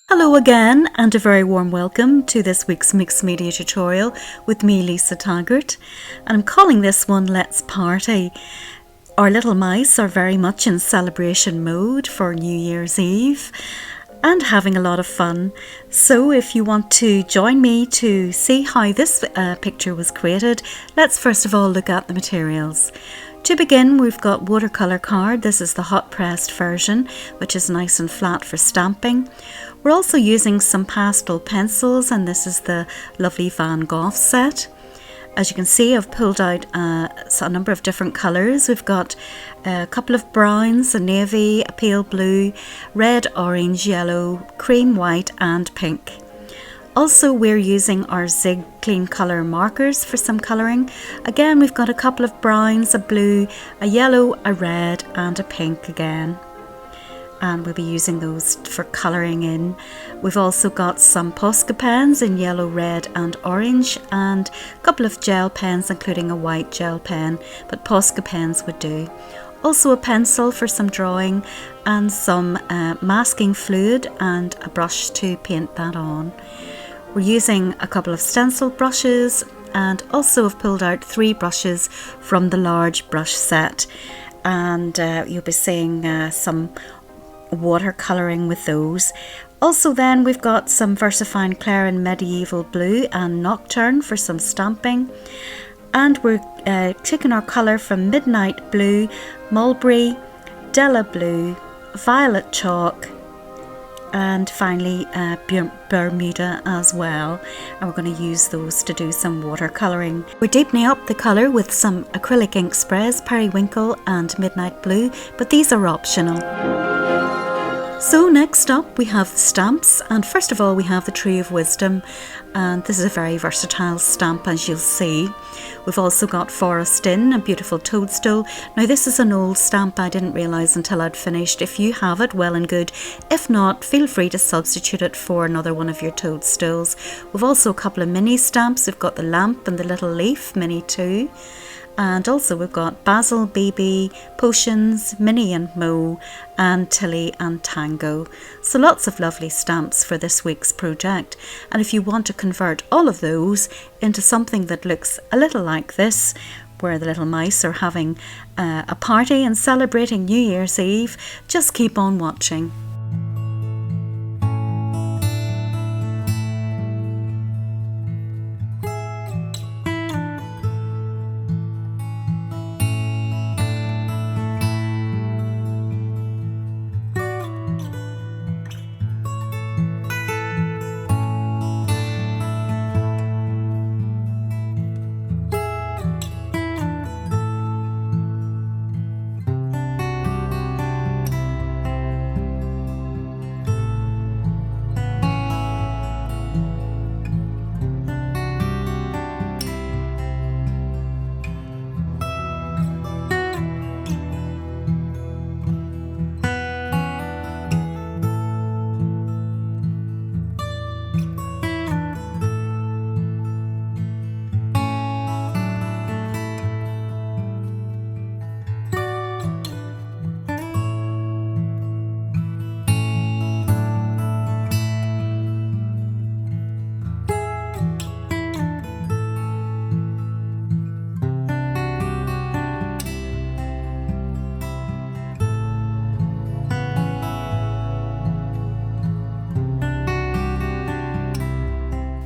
Hello again, and a very warm welcome to this week's mixed media tutorial with me, Lisa Taggart, and I'm calling this one Let's Party. Our little mice are very much in celebration mode for New Year's Eve and having a lot of fun. So if you want to join me to see how this picture was created, let's first of all look at the materials. To begin, we've got watercolour card. This is the hot pressed version, which is nice and flat for stamping. We're also using some pastel pencils, and this is the lovely Van Gogh set. As you can see, I've pulled out a number of different colours. We've got a couple of browns, a navy, a pale blue, red, orange, yellow, cream, white and pink. Also, we're using our Zig Clean Colour markers for some colouring. Again, we've got a couple of browns, a blue, a yellow, a red and a pink again. And we'll be using those for colouring in. We've also got some Posca pens in yellow, red and orange, and a couple of gel pens, including a white gel pen, but Posca pens would do. Also a pencil for some drawing, and some masking fluid and a brush to paint that on. We're using a couple of stencil brushes, and also have pulled out 3 brushes from the large brush set, and you'll be seeing some watercolouring with those. Also then we've got some VersaFine Claire in Medieval Blue and Nocturne for some stamping, and we're taking our colour from Midnight Blue, Mulberry, Della Blue, Violet Chalk and finally Bermuda as well, and we're going to use those to do some watercolouring. We're deepening up the colour with some acrylic ink sprays, Periwinkle and Midnight Blue, but these are optional. So next up we have the stamps, and first of all we have the Tree of Wisdom, and this is a very versatile stamp, as you'll see. We've also got Forest Inn, a beautiful toadstool. Now this is an old stamp, I didn't realise until I'd finished. If you have it, well and good. If not, feel free to substitute it for another one of your toadstools. We've also a couple of mini stamps. We've got the lamp and the little leaf, mini too. And also we've got Basil, BB, Potions, Minnie and Mo, and Tilly and Tango. So lots of lovely stamps for this week's project. And if you want to convert all of those into something that looks a little like this, where the little mice are having a party and celebrating New Year's Eve, just keep on watching.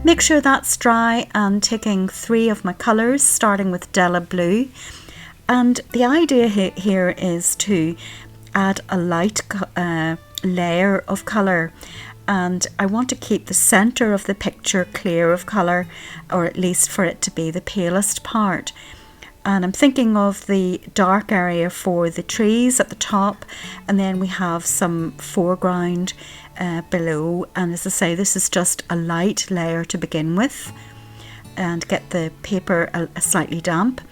Make sure that's dry, and taking 3 of my colours, starting with Della Blue. And the idea here is to add a light layer of colour, and I want to keep the centre of the picture clear of colour, or at least for it to be the palest part. And I'm thinking of the dark area for the trees at the top, and then we have some foreground below, and as I say, this is just a light layer to begin with, and get the paper a slightly damp.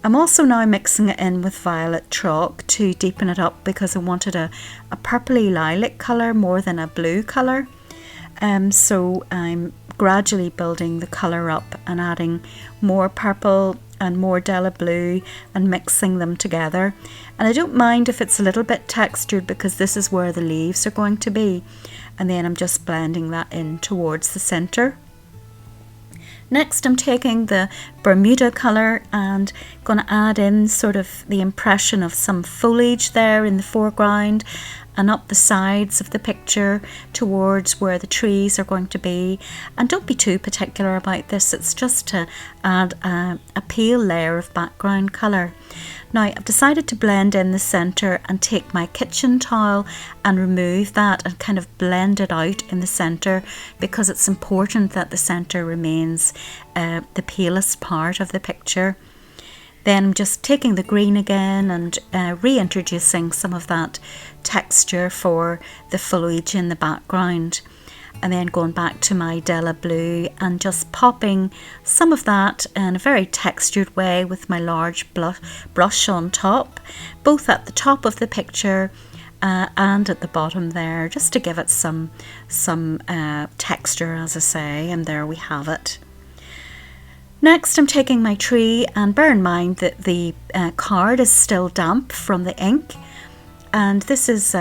I'm also now mixing it in with violet chalk to deepen it up, because I wanted a purpley lilac colour more than a blue colour. So I'm gradually building the colour up and adding more purple and more Della Blue and mixing them together. And I don't mind if it's a little bit textured because this is where the leaves are going to be. And then I'm just blending that in towards the centre. Next, I'm taking the Bermuda colour and going to add in sort of the impression of some foliage there in the foreground and up the sides of the picture towards where the trees are going to be. And don't be too particular about this, it's just to add a pale layer of background colour. Now I've decided to blend in the centre and take my kitchen towel and remove that and kind of blend it out in the centre, because it's important that the centre remains the palest part of the picture. Then I'm just taking the green again and reintroducing some of that texture for the foliage in the background. And then going back to my Della Blue and just popping some of that in a very textured way with my large brush on top, both at the top of the picture and at the bottom there, just to give it some texture, as I say. And there we have it. Next, I'm taking my tree, and bear in mind that the card is still damp from the ink, and this is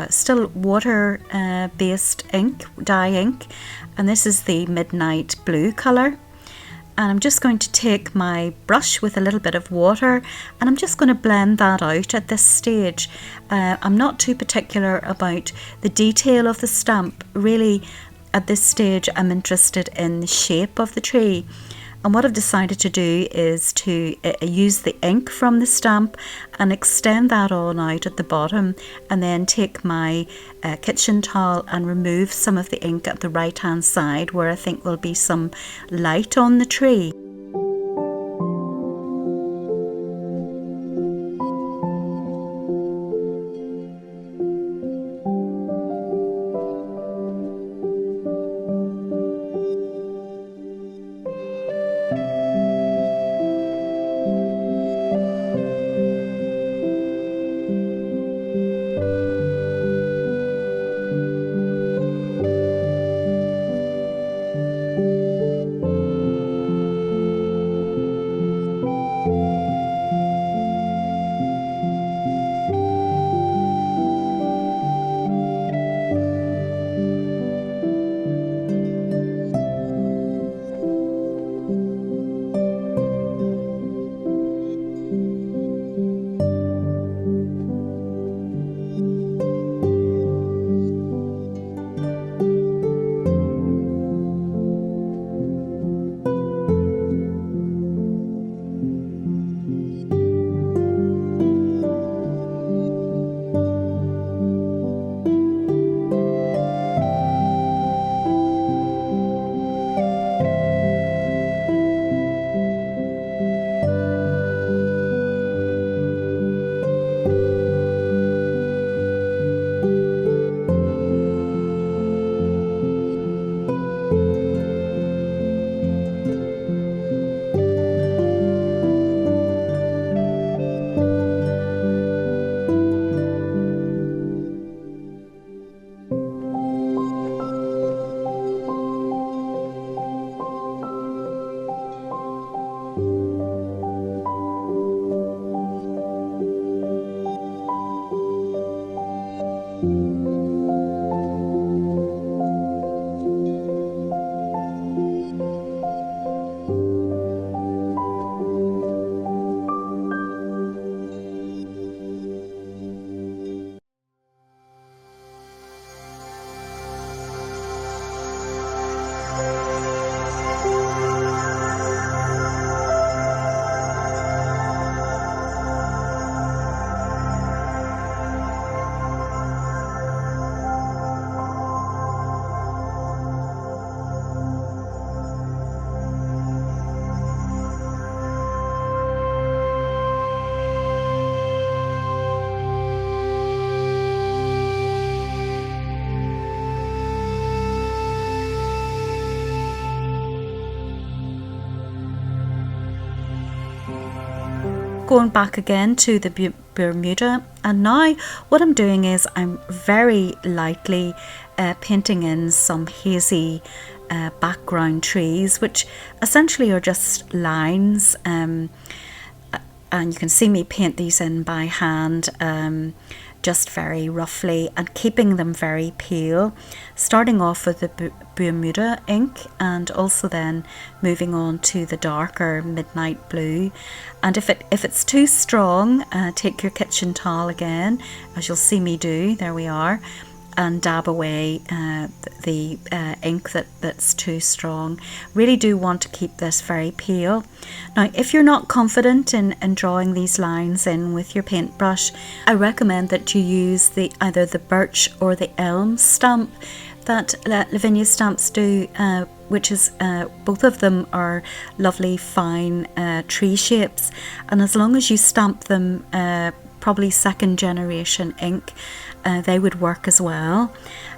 still water based ink, dye ink, and this is the Midnight Blue colour. And I'm just going to take my brush with a little bit of water and I'm just going to blend that out at this stage. I'm not too particular about the detail of the stamp. Really, at this stage I'm interested in the shape of the tree. And what I've decided to do is to use the ink from the stamp and extend that on out at the bottom, and then take my kitchen towel and remove some of the ink at the right hand side where I think will be some light on the tree. Going back again to the Bermuda, and now what I'm doing is I'm very lightly painting in some hazy background trees, which essentially are just lines, and you can see me paint these in by hand, just very roughly, and keeping them very pale, starting off with the Bermuda ink and also then moving on to the darker midnight blue. And if it's too strong, take your kitchen towel again, as you'll see me do, there we are, and dab away the ink that's too strong. Really do want to keep this very pale. Now, if you're not confident in drawing these lines in with your paintbrush, I recommend that you use either the birch or the elm stamp that Lavinia stamps do, which is both of them are lovely fine tree shapes, and as long as you stamp them probably second generation ink, they would work as well,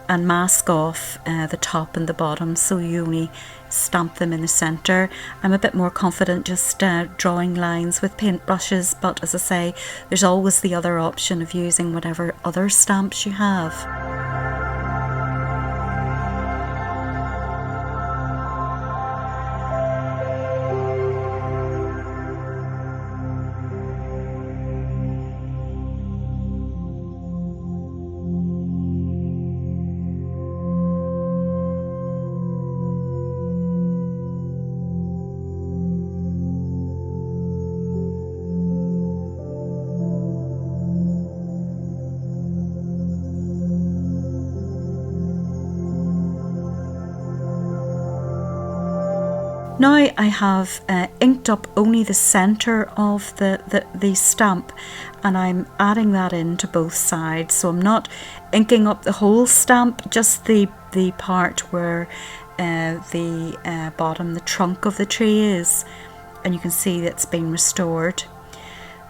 and mask off the top and the bottom, so you only stamp them in the centre. I'm a bit more confident just drawing lines with paintbrushes, but as I say, there's always the other option of using whatever other stamps you have. Now I have inked up only the centre of the stamp, and I'm adding that into both sides. So I'm not inking up the whole stamp, just the part where the bottom, the trunk of the tree is, and you can see that's been restored.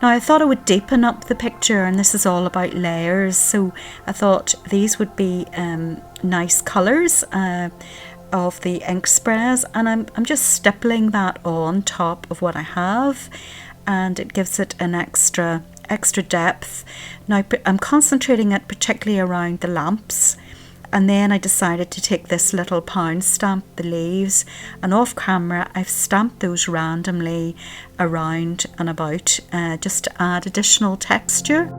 Now I thought I would deepen up the picture, and this is all about layers, so I thought these would be nice colours of the ink sprays, and I'm just stippling that on top of what I have, and it gives it an extra depth. Now I'm concentrating it particularly around the lamps, and then I decided to take this little pound stamp, the leaves, and off camera I've stamped those randomly around and about, just to add additional texture.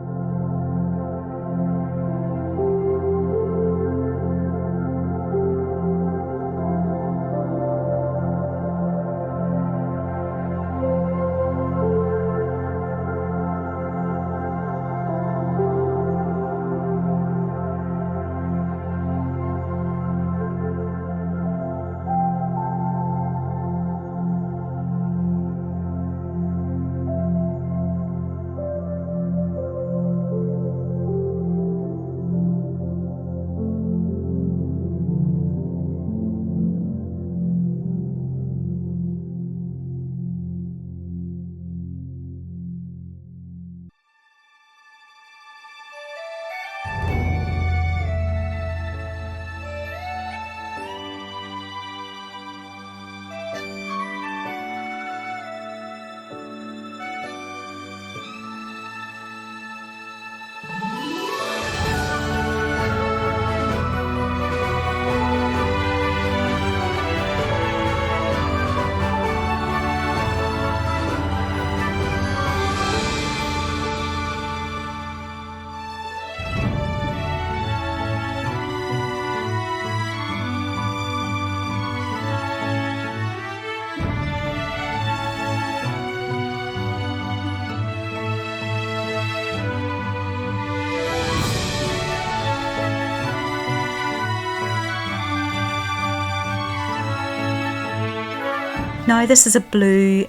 Now this is a blue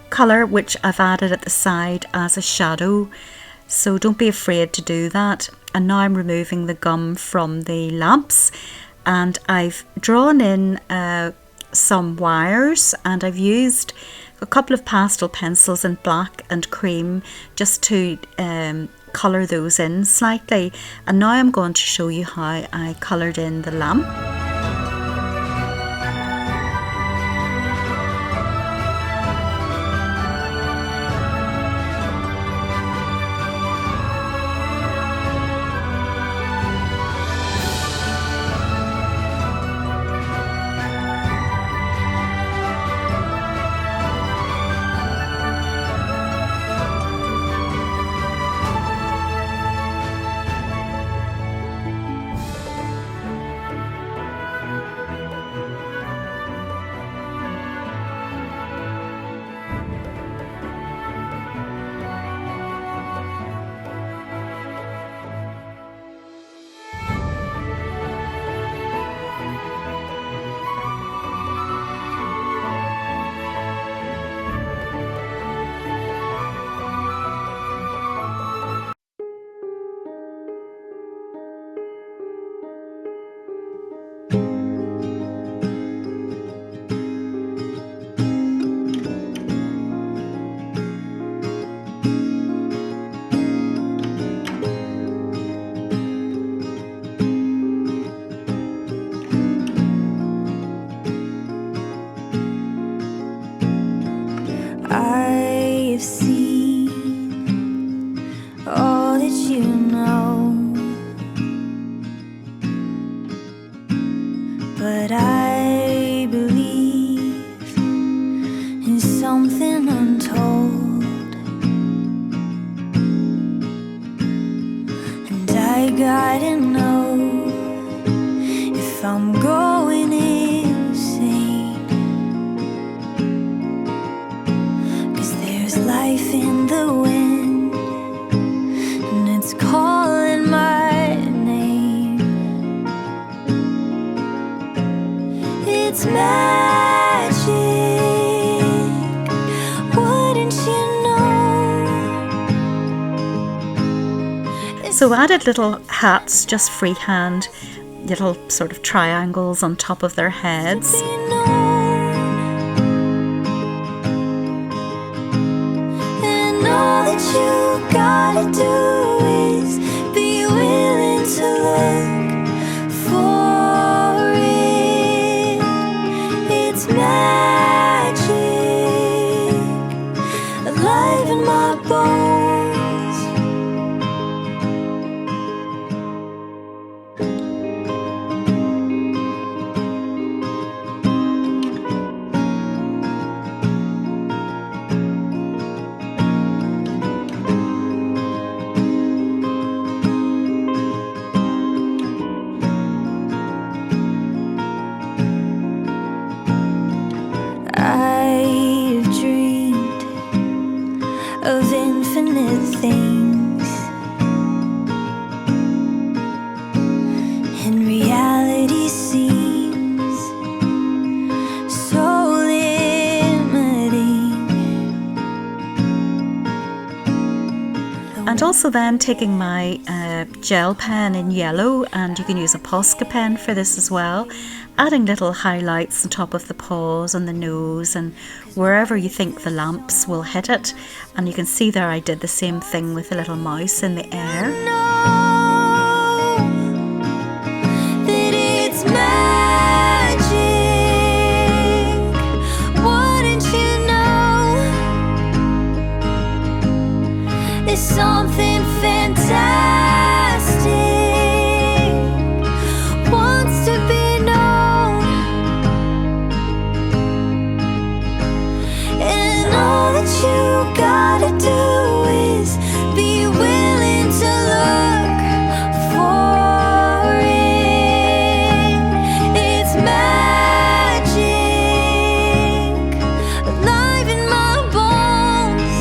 colour which I've added at the side as a shadow, so don't be afraid to do that. And now I'm removing the gum from the lamps, and I've drawn in some wires, and I've used a couple of pastel pencils in black and cream just to colour those in slightly. And now I'm going to show you how I coloured in the lamp. have seen all that you know, but I believe in something untold, and I gotta know if I'm going insane, 'cause there's life in the wind and it's calling my name. It's magic, wouldn't you know? So I added little hats, just freehand, little sort of triangles on top of their heads. And all that you gotta do is be willing to look for it. It's magic, alive in my bones. I've dreamed of infinite things, and reality seems so limiting. And also then taking my gel pen in yellow, and you can use a Posca pen for this as well, adding little highlights on top of the paws and the nose and wherever you think the lamps will hit it. And you can see there I did the same thing with a little mouse in the air. That it's magic, wouldn't you know? There's something fantastic wants to be known, and all that you gotta do is be willing to look for it. It's magic, alive in my bones.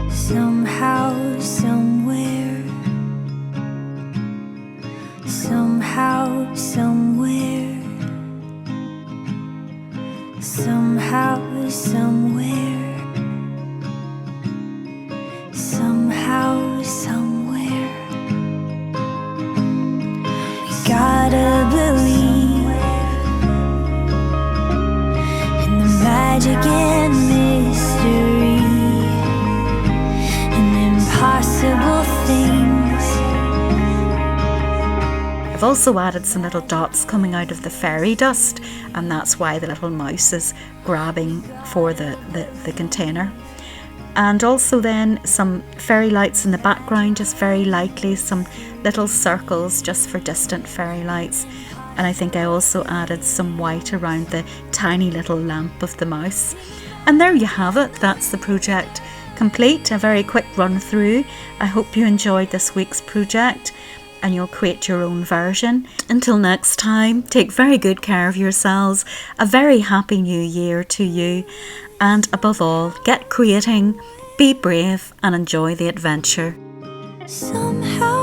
Somehow, somewhere, somehow, somewhere, somehow, somewhere, somehow, somewhere, we gotta believe in the magic and mystery, impossible things. I've also added some little dots coming out of the fairy dust, and that's why the little mouse is grabbing for the container. And also then some fairy lights in the background, just very lightly, some little circles just for distant fairy lights. And I think I also added some white around the tiny little lamp of the mouse. And there you have it, that's the project complete, a very quick run through. I hope you enjoyed this week's project and you'll create your own version. Until next time, take very good care of yourselves. A very happy new year to you. And above all, get creating, be brave and enjoy the adventure. Somehow